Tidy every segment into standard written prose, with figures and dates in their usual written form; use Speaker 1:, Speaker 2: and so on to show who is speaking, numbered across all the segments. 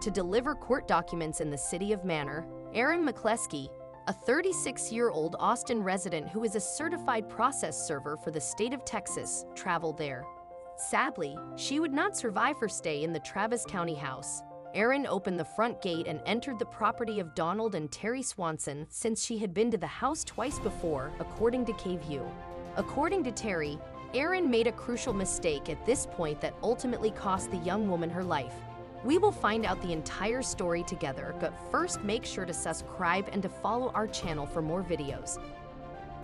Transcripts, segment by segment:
Speaker 1: to deliver court documents in the city of Manor, Aaron McCleskey, a 36-year-old Austin resident who is a certified process server for the state of Texas, traveled there. Sadly, she would not survive her stay in the Travis County house. Aaron opened the front gate and entered the property of Donald and Terry Swanson since she had been to the house twice before, according to KVUE. According to Terry, Aaron made a crucial mistake at this point that ultimately cost the young woman her life. We will find out the entire story together, but first make sure to subscribe and to follow our channel for more videos.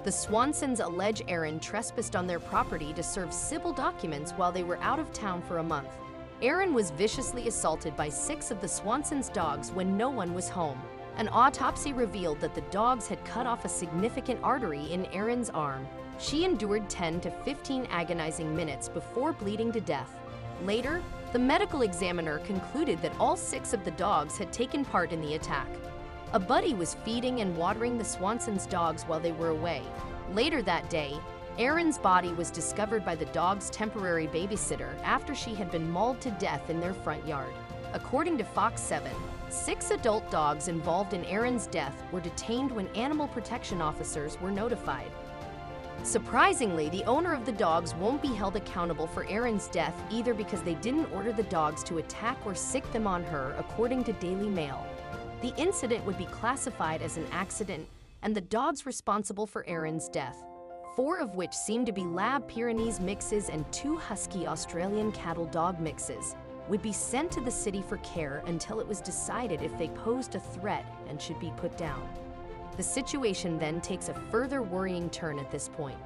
Speaker 1: The Swansons allege Aaron trespassed on their property to serve civil documents while they were out of town for a month. Aaron was viciously assaulted by 6 of the Swansons' dogs when no one was home. An autopsy revealed that the dogs had cut off a significant artery in Aaron's arm. She endured 10 to 15 agonizing minutes before bleeding to death. Later, the medical examiner concluded that all 6 of the dogs had taken part in the attack. A buddy was feeding and watering the Swansons' dogs while they were away. Later that day, Aaron's body was discovered by the dog's temporary babysitter after she had been mauled to death in their front yard. According to Fox 7, 6 adult dogs involved in Aaron's death were detained when animal protection officers were notified. Surprisingly, the owner of the dogs won't be held accountable for Aaron's death either because they didn't order the dogs to attack or sick them on her, according to Daily Mail. The incident would be classified as an accident, and the dogs responsible for Aaron's death, 4 of which seem to be Lab Pyrenees mixes and 2 Husky Australian cattle dog mixes, would be sent to the city for care until it was decided if they posed a threat and should be put down. The situation then takes a further worrying turn at this point.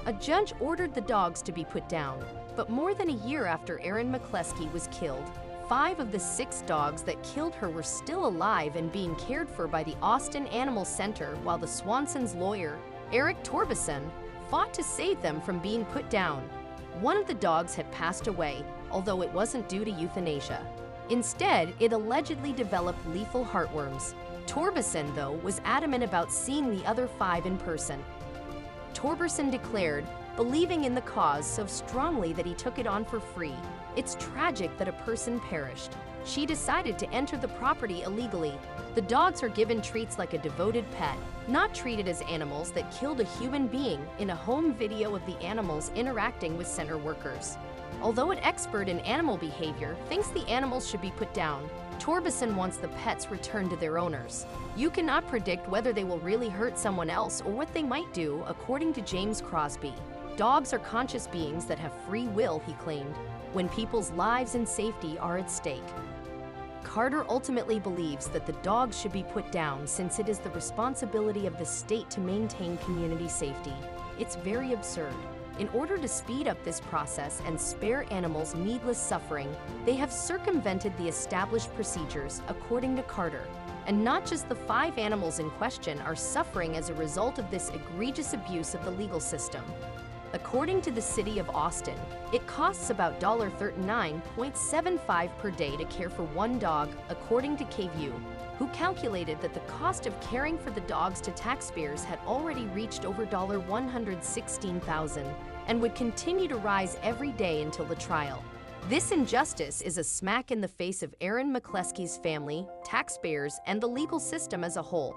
Speaker 1: A judge ordered the dogs to be put down, but more than a year after Aaron McCleskey was killed, 5 of the 6 dogs that killed her were still alive and being cared for by the Austin Animal Center, while the Swansons' lawyer, Eric Torbeson, fought to save them from being put down. One of the dogs had passed away, although it wasn't due to euthanasia. Instead, it allegedly developed lethal heartworms. Torbeson, though, was adamant about seeing the other 5 in person. Torbeson declared, believing in the cause so strongly that he took it on for free. It's tragic that a person perished. She decided to enter the property illegally. The dogs are given treats like a devoted pet, not treated as animals that killed a human being, in a home video of the animals interacting with center workers. Although an expert in animal behavior thinks the animals should be put down, Torbeson wants the pets returned to their owners. You cannot predict whether they will really hurt someone else or what they might do, according to James Crosby. Dogs are conscious beings that have free will, he claimed, when people's lives and safety are at stake. Carter ultimately believes that the dogs should be put down since it is the responsibility of the state to maintain community safety. It's very absurd. In order to speed up this process and spare animals needless suffering, they have circumvented the established procedures, according to Carter. And not just the 5 animals in question are suffering as a result of this egregious abuse of the legal system. According to the city of Austin, it costs about $39.75 per day to care for one dog, according to KVUE, who calculated that the cost of caring for the dogs to taxpayers had already reached over $116,000 and would continue to rise every day until the trial. This injustice is a smack in the face of Aaron McCleskey's family, taxpayers, and the legal system as a whole.